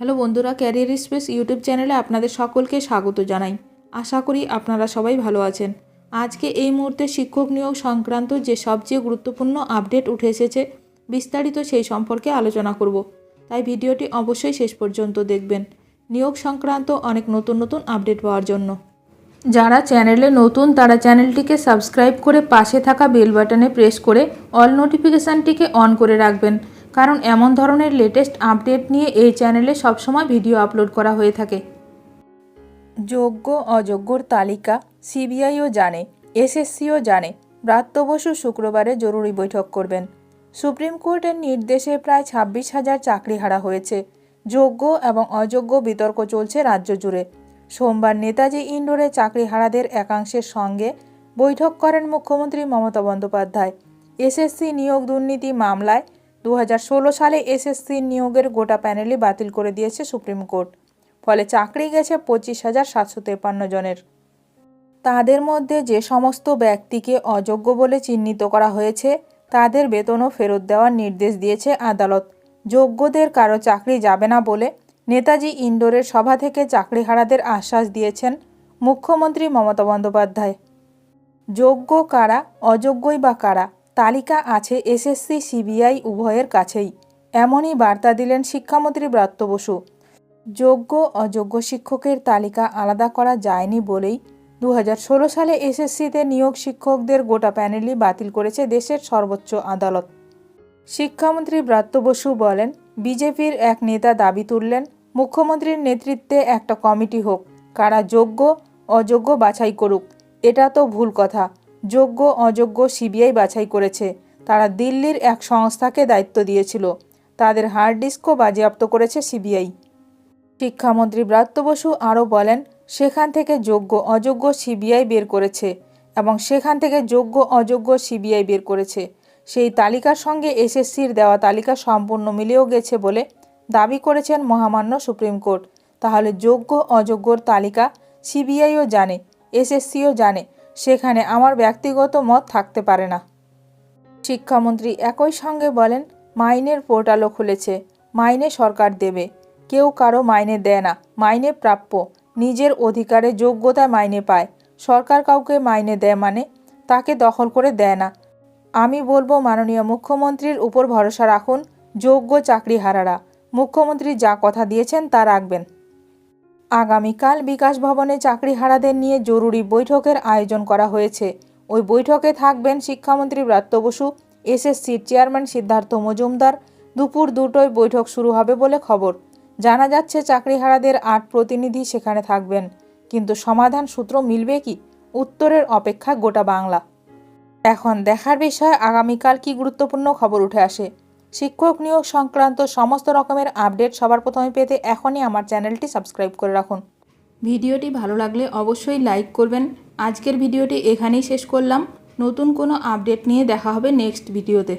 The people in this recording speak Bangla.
হ্যালো বন্ধুরা, ক্যারিয়ার স্পেস ইউটিউব চ্যানেলে আপনাদের সকলকে স্বাগত জানাই। আশা করি আপনারা সবাই ভালো আছেন। আজকে এই মুহূর্তে শিক্ষক নিয়োগ সংক্রান্ত যে সবচেয়ে গুরুত্বপূর্ণ আপডেট উঠে এসেছে, বিস্তারিত সেই সম্পর্কে আলোচনা করব। তাই ভিডিওটি অবশ্যই শেষ পর্যন্ত দেখবেন নিয়োগ সংক্রান্ত অনেক নতুন নতুন আপডেট পাওয়ার জন্য। যারা চ্যানেলে নতুন তারা চ্যানেলটিকে সাবস্ক্রাইব করে পাশে থাকা বেল বাটনে প্রেস করে অল নোটিফিকেশানটিকে অন করে রাখবেন, কারণ এমন ধরনের লেটেস্ট আপডেট নিয়ে এই চ্যানেলে সবসময় ভিডিও আপলোড করা হয়ে থাকে। যোগ্য অযোগ্যর তালিকা সিবিআইও জানে, এসএসসিও জানে। ব্রাত্য বসু শুক্রবারে জরুরি বৈঠক করবেন। সুপ্রিম কোর্টের নির্দেশে প্রায় 26,000 চাকরি হারা হয়েছে। যোগ্য এবং অযোগ্য বিতর্ক চলছে রাজ্য জুড়ে। সোমবার নেতাজি ইন্ডোরে চাকরিহারাদের একাংশের সঙ্গে বৈঠক করেন মুখ্যমন্ত্রী মমতা বন্দ্যোপাধ্যায়। এসএসসি নিয়োগ দুর্নীতি মামলায় 2016 সালে এসএসসি নিয়োগের গোটা প্যানেলই বাতিল করে দিয়েছে সুপ্রিম কোর্ট। ফলে চাকরি গেছে 25,753 জনের। তাদের মধ্যে যে সমস্ত ব্যক্তিকে অযোগ্য বলে চিহ্নিত করা হয়েছে তাদের বেতনও ফেরত দেওয়ার নির্দেশ দিয়েছে আদালত। যোগ্যদের কারো চাকরি যাবে না বলে নেতাজি ইন্ডোরের সভা থেকে চাকরিহারাদের আশ্বাস দিয়েছেন মুখ্যমন্ত্রী মমতা বন্দ্যোপাধ্যায়। যোগ্য কারা, অযোগ্যই বা কারা, তালিকা আছে এসএসসি সিবিআই উভয়ের কাছেই, এমনই বার্তা দিলেন শিক্ষামন্ত্রী ব্রাত্য বসু। যোগ্য অযোগ্য শিক্ষকের তালিকা আলাদা করা যায়নি বলেই 2016 সালে এসএসসিতে নিয়োগ শিক্ষকদের গোটা প্যানেলই বাতিল করেছে দেশের সর্বোচ্চ আদালত। শিক্ষামন্ত্রী ব্রাত্য বসু বলেন, বিজেপির এক নেতা দাবি তুললেন মুখ্যমন্ত্রীর নেতৃত্বে একটা কমিটি হোক, কারা যোগ্য অযোগ্য বাছাই করুক। এটা তো ভুল কথা। যোগ্য অযোগ্য সিবিআই বাছাই করেছে। তারা দিল্লির এক সংস্থাকে দায়িত্ব দিয়েছিল। তাদের হার্ড ডিস্কও বাজেয়াপ্ত করেছে সিবিআই। শিক্ষামন্ত্রী ব্রাত্য বসু আরও বলেন, সেখান থেকে যোগ্য অযোগ্য সিবিআই বের করেছে এবং সেখান থেকে যোগ্য অযোগ্য সিবিআই বের করেছে। সেই তালিকার সঙ্গে এসএসসির দেওয়া তালিকা সম্পূর্ণ মিলেও গেছে বলে দাবি করেছেন মহামান্য সুপ্রিম কোর্ট। তাহলে যোগ্য অযোগ্যর তালিকা সিবিআইও জানে, এসএসসিও জানে, সেখানে আমার ব্যক্তিগত মত থাকতে পারে না। শিক্ষামন্ত্রী একই সঙ্গে বলেন, মাইনের পোর্টালও খুলেছে, মাইনে সরকার দেবে। কেউ কারো মাইনে দেয় না, মাইনে প্রাপ্য, নিজের অধিকারে যোগ্যতায় মাইনে পায়। সরকার কাউকে মাইনে দেয় মানে তাকে দখল করে দেয় না। আমি বলবো মাননীয় মুখ্যমন্ত্রীর উপর ভরসা রাখুন, যোগ্য চাকরিহারারা মুখ্যমন্ত্রী যা কথা দিয়েছেন তা রাখবেন। আগামীকাল বিকাশ ভবনে চাকরিহারাদের নিয়ে জরুরি বৈঠকের আয়োজন করা হয়েছে। ওই বৈঠকে থাকবেন শিক্ষামন্ত্রী ব্রাত্য বসু, এসএসসির চেয়ারম্যান সিদ্ধার্থ মজুমদার। দুপুর 2টায় বৈঠক শুরু হবে বলে খবর। জানা যাচ্ছে চাকরিহারাদের 8 প্রতিনিধি সেখানে থাকবেন। কিন্তু সমাধান সূত্র মিলবে কি, উত্তরের অপেক্ষা গোটা বাংলা। এখন দেখার বিষয় আগামীকাল কি গুরুত্বপূর্ণ খবর উঠে আসে। শিক্ষক নিয়োগ সংক্রান্ত সমস্ত রকমের আপডেট সবার প্রথমে পেতে এখনই আমার চ্যানেলটি সাবস্ক্রাইব করে রাখুন। ভিডিওটি ভালো লাগলে অবশ্যই লাইক করবেন। আজকের ভিডিওটি এখানেই শেষ করলাম। নতুন কোনো আপডেট নিয়ে দেখা হবে নেক্সট ভিডিওতে।